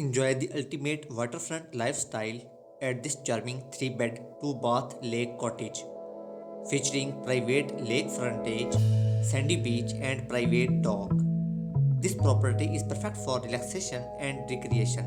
Enjoy the ultimate waterfront lifestyle at this charming 3-bed, 2-bath lake cottage featuring private lake frontage, sandy beach, and private dock. This property is perfect for relaxation and recreation.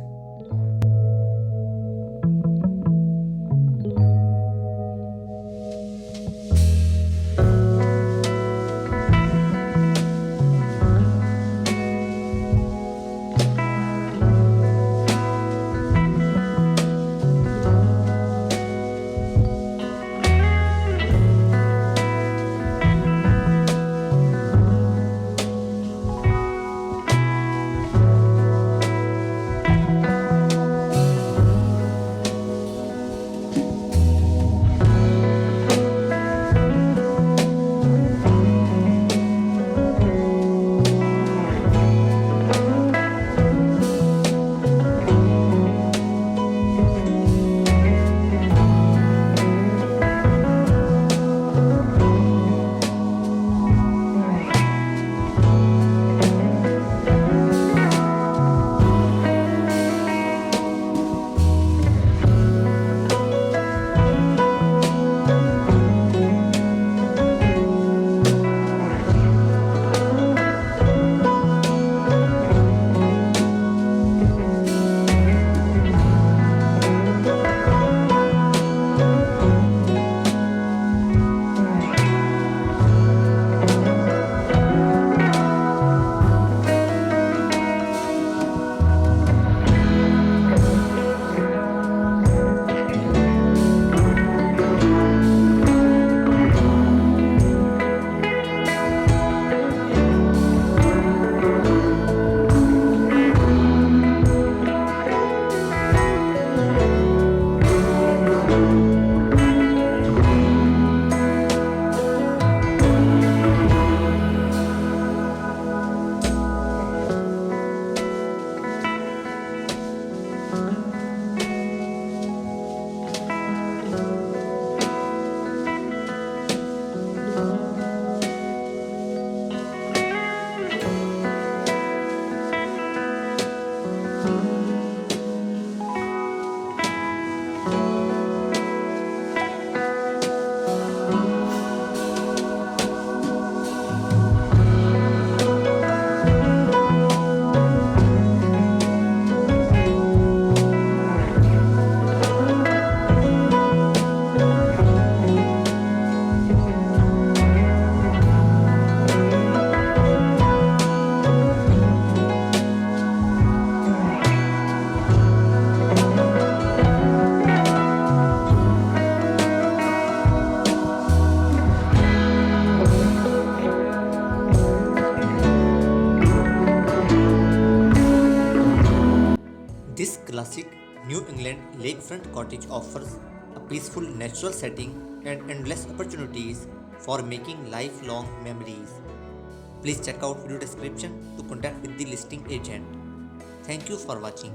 This classic New England lakefront cottage offers a peaceful natural setting and endless opportunities for making lifelong memories. Please check out video description to contact with the listing agent. Thank you for watching.